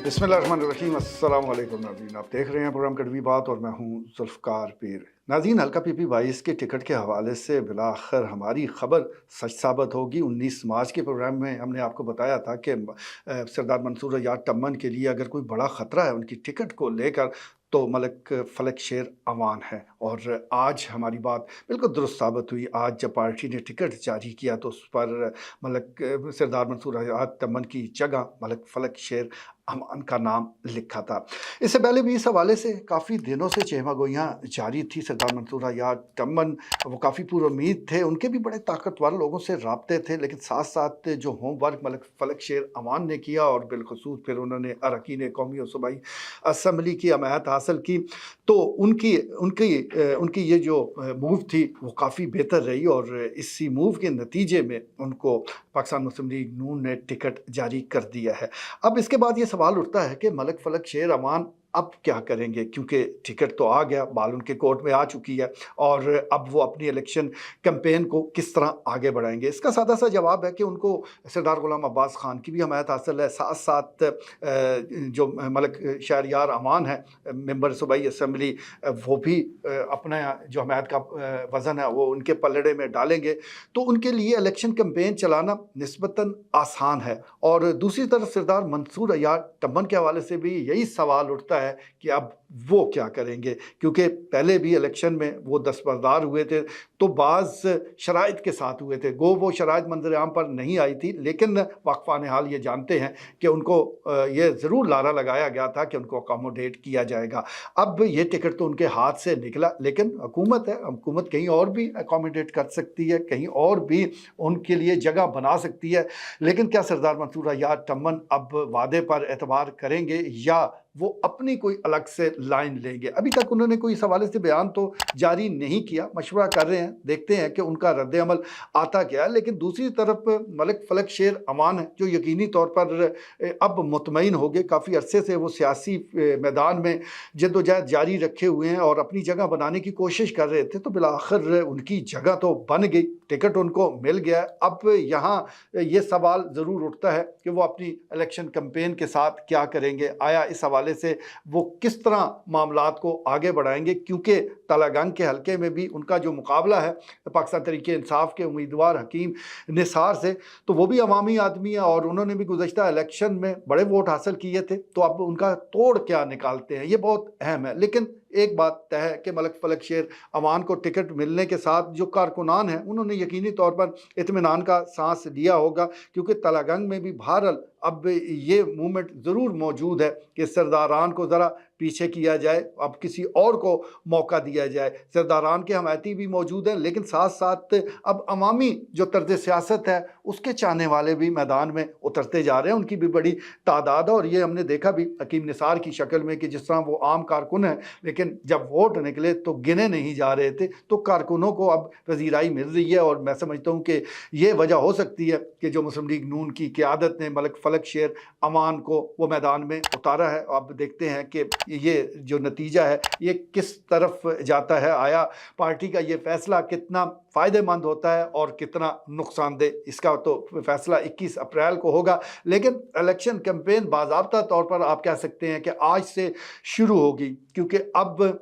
बिस्मिल्लाहिर्रहमानिर्रहीम, अस्सलाम वालेकुम नाज़रीन। आप देख रहे हैं प्रोग्राम कड़वी बात और मैं हूँ ज़ुल्फ़कार पीर। नाज़रीन, हल्का पीपी 22 के टिकट के हवाले से बिलाखिर हमारी ख़बर सच साबित होगी। 19 मार्च के प्रोग्राम में हमने आपको बताया था कि सरदार मंसूर यार टम्मन के लिए अगर कोई बड़ा ख़तरा है उनकी टिकट को लेकर, तो मलिक फ़लक शेर अमान है। और आज हमारी बात बिल्कुल दुरुस्त साबित हुई। आज जब पार्टी ने टिकट जारी किया तो उस पर मलिक सरदार मंसूर यार टम्मन की जगह मलिक फ़लक शेर अमान का नाम लिखा था। इससे पहले भी इस हवाले से काफ़ी दिनों से चहमागोइयाँ जारी थी। सरदार मंसूर यार टम्मन वो काफ़ी पुरुम्मीद थे, उनके भी बड़े ताकतवर लोगों से राब्ते थे, लेकिन साथ-साथ जो होमवर्क मलिक फ़लक शेर अमान ने किया और बिलख़ुसूस फिर उन्होंने अरकान कौमी और सूबाई असम्बली की हमायत हासिल की, तो उनकी उनकी उनकी ये जो मूव थी वो काफ़ी बेहतर रही और इसी मूव के नतीजे में उनको पाकिस्तान मुस्लिम लीग नून ने टिकट जारी कर दिया है। अब इसके बाद ये सवाल उठता है कि मलिक फ़लक शेर अमान अब क्या करेंगे, क्योंकि टिकट तो आ गया, बाल उनके कोर्ट में आ चुकी है और अब वो अपनी इलेक्शन कैंपेन को किस तरह आगे बढ़ाएंगे। इसका सादा सा जवाब है कि उनको सरदार गुलाम अब्बास खान की भी हमायत हासिल है, साथ साथ जो मलिक शहरयार अमान है मेंबर सूबाई असम्बली, वो भी अपना जो हमायत का वज़न है वो उनके पलड़े में डालेंगे, तो उनके लिए इलेक्शन कैंपेन चलाना निस्बतन आसान है। और दूसरी तरफ सरदार मंसूर यार टम्मन के हवाले से भी यही सवाल उठता है कि अब वो क्या करेंगे, क्योंकि पहले भी इलेक्शन में वो दस्तबरदार हुए थे, तो बाज़ शराइत के साथ हुए थे। गो वो शराइत मंजर आम पर नहीं आई थी, लेकिन वाक़फ़ान हाल ये जानते हैं कि उनको ये ज़रूर लारा लगाया गया था कि उनको अकोमोडेट किया जाएगा। अब ये टिकट तो उनके हाथ से निकला, लेकिन हुकूमत है, हुकूमत कहीं और भी अकोमोडेट कर सकती है, कहीं और भी उनके लिए जगह बना सकती है। लेकिन क्या सरदार मंसूर यार टम्मन अब वादे पर एतबार करेंगे या वो अपनी कोई अलग से लाइन लेंगे? अभी तक उन्होंने कोई इस हवाले से बयान तो जारी नहीं किया, मशवरा कर रहे हैं, देखते हैं कि उनका रद्द-ए-अमल आता क्या है। लेकिन दूसरी तरफ मलिक फ़लक शेर अमान है, जो यकीनी तौर पर अब मुतमईन हो गए, काफ़ी अरसे से वो सियासी मैदान में जद्दोजहद जारी रखे हुए हैं और अपनी जगह बनाने की कोशिश कर रहे थे, तो बिलाखिर उनकी जगह तो बन गई, टिकट उनको मिल गया। अब यहाँ ये सवाल ज़रूर उठता है कि वो अपनी इलेक्शन कैंपेन के साथ क्या करेंगे? आया इस हवाले से वो किस तरह मामलात को आगे बढ़ाएँगे, क्योंकि तलागंग के हलके में भी उनका जो मुकाबला है पाकिस्तान तहरीक-ए-इंसाफ के उम्मीदवार हकीम निसार से, तो वो भी अवामी आदमी है और उन्होंने भी गुज़श्ता इलेक्शन में बड़े वोट हासिल किए थे, तो अब उनका तोड़ क्या निकालते हैं, ये बहुत अहम है। लेकिन एक बात तय है कि मलिक फ़लक शेर अमान को टिकट मिलने के साथ जो कारकुनान हैं, उन्होंने यकीनी तौर पर इत्मीनान का सांस लिया होगा, क्योंकि तलागंग में भी बहरहाल अब ये मूवमेंट ज़रूर मौजूद है कि सरदारान को ज़रा पीछे किया जाए, अब किसी और को मौका दिया जाए। सरदारान के हमायती भी मौजूद हैं, लेकिन साथ साथ अब अवामी जो तर्ज सियासत है उसके चाहने वाले भी मैदान में उतरते जा रहे हैं, उनकी भी बड़ी तादाद है। और ये हमने देखा भी हकीम निसार की शक्ल में कि जिस तरह वो आम कारकुन है, लेकिन जब वोट निकले तो गिने नहीं जा रहे थे, तो कारकुनों को अब वज़ीराई मिल रही है। और मैं समझता हूँ कि ये वजह हो सकती है कि जो मुस्लिम लीग नून की क़यादत ने मलिक फ़लक शेर अमान को वो मैदान में उतारा है। अब देखते हैं कि ये जो नतीजा है ये किस तरफ जाता है। आया पार्टी का ये फ़ैसला कितना फ़ायदेमंद होता है और कितना नुकसानदेह, इसका तो फ़ैसला 21 अप्रैल को होगा। लेकिन इलेक्शन कैंपेन बाज़ाब्ता तौर पर आप कह सकते हैं कि आज से शुरू होगी, क्योंकि अब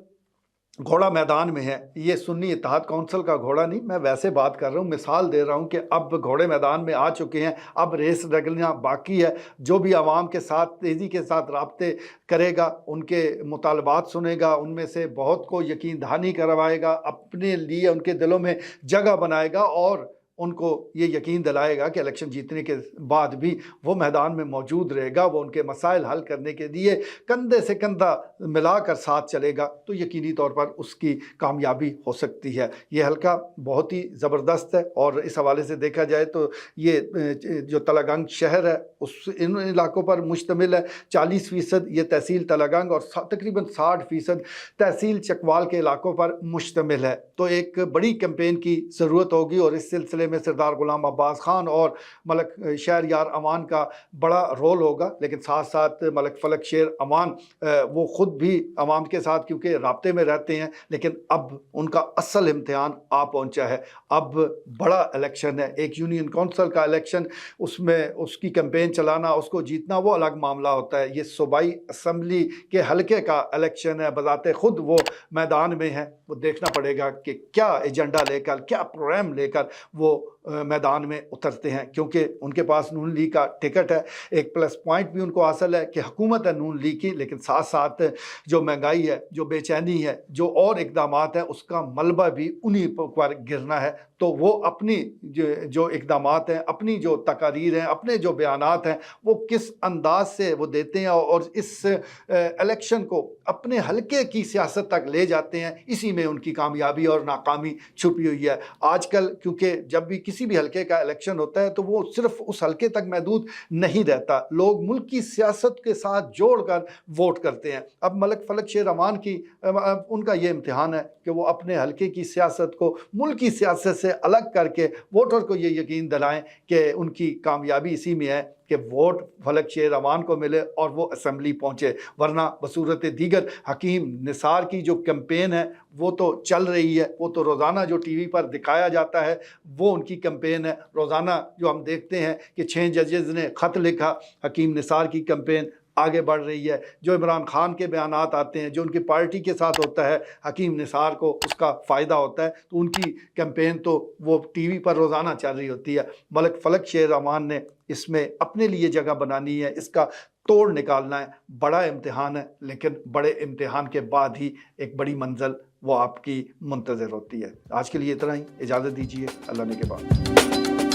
घोड़ा मैदान में है। ये सुन्नी इत्तेहाद कौंसिल का घोड़ा नहीं, मैं वैसे बात कर रहा हूँ, मिसाल दे रहा हूँ कि अब घोड़े मैदान में आ चुके हैं, अब रेस लगना बाकी है। जो भी आवाम के साथ तेज़ी के साथ राब्ते करेगा, उनके मुतालबात सुनेगा, उनमें से बहुत को यकीन दहानी करवाएगा, अपने लिए उनके दिलों में जगह बनाएगा और उनको ये यकीन दिलाएगा कि इलेक्शन जीतने के बाद भी वो मैदान में मौजूद रहेगा, वो उनके मसाइल हल करने के लिए कंधे से कंधा मिलाकर साथ चलेगा, तो यकीनी तौर पर उसकी कामयाबी हो सकती है। ये हल्का बहुत ही ज़बरदस्त है और इस हवाले से देखा जाए तो ये जो तलागंग शहर है उस इन इलाकों पर मुश्तमिल है। 40% ये तहसील तलागंग और तकरीबन 60% तहसील चकवाल के इलाकों पर मुश्तमिल है। तो एक बड़ी कैंपेन की ज़रूरत होगी और इस सिलसिले मामले में सरदार गुलाम अब्बास खान और मलक शहरयार अमान का बड़ा रोल होगा, लेकिन साथ साथ मलक फलक शेर अमान वो ख़ुद भी अवाम के साथ क्योंकि राब्ते में रहते हैं, लेकिन अब उनका असल इम्तिहान आ पहुँचा है। अब बड़ा इलेक्शन है, एक यूनियन कौंसिल का इलेक्शन, उसमें उसकी कैंपेन चलाना, उसको जीतना वो अलग मामला होता है। ये सूबाई असम्बली के हलके का इलेक्शन है, बज़ाते ख़ुद वो मैदान में है। वो देखना पड़ेगा कि क्या एजेंडा लेकर, क्या प्रोग्राम लेकर वो मैदान में उतरते हैं, क्योंकि उनके पास नून लीग का टिकट है। एक प्लस पॉइंट भी उनको हासिल है कि हुकूमत है नून लीग की, लेकिन साथ साथ जो महंगाई है, जो बेचैनी है, जो और इक़दामात हैं, उसका मलबा भी उन्हीं पर गिरना है। तो वो अपनी जो इक़दामात हैं, अपनी जो तकारीर हैं, अपने जो बयानात हैं, वो किस अंदाज से वो देते हैं और इस इलेक्शन को अपने हलके की सियासत तक ले जाते हैं, इसी में उनकी कामयाबी और नाकामी छुपी हुई है। आजकल क्योंकि जब भी किसी भी हलके का इलेक्शन होता है तो वो सिर्फ उस हलके तक महदूद नहीं रहता, लोग मुल्क की सियासत के साथ जोड़कर वोट करते हैं। अब मलक फलक शेर अमान की उनका ये इम्तिहान है कि वो अपने हलके की सियासत को मुल्क की सियासत से अलग करके वोटर को ये यकीन दिलाएं कि उनकी कामयाबी इसी में है कि वोट फलक शेर अमान को मिले और वो असम्बली पहुँचे। वरना बसूरत दीगर हकीम निसार की जो कैंपेन है वो तो चल रही है, वो तो रोज़ाना जो टीवी पर दिखाया जाता है वो उनकी कैंपेन है। रोज़ाना जो हम देखते हैं कि 6 जजेज़ ने ख़त लिखा, हकीम निसार की कैंपेन आगे बढ़ रही है। जो इमरान खान के बयानात आते हैं, जो उनकी पार्टी के साथ होता है, हकीम निसार को उसका फ़ायदा होता है, तो उनकी कैंपेन तो वो टीवी पर रोज़ाना चल रही होती है। मलक फलक शेर अमान ने इसमें अपने लिए जगह बनानी है, इसका तोड़ निकालना है। बड़ा इम्तिहान है, लेकिन बड़े इम्तिहान के बाद ही एक बड़ी मंजिल वो आपकी मुंतज़र होती है। आज के लिए इतना ही, इजाज़त दीजिए, अल्लाह ने के बाद।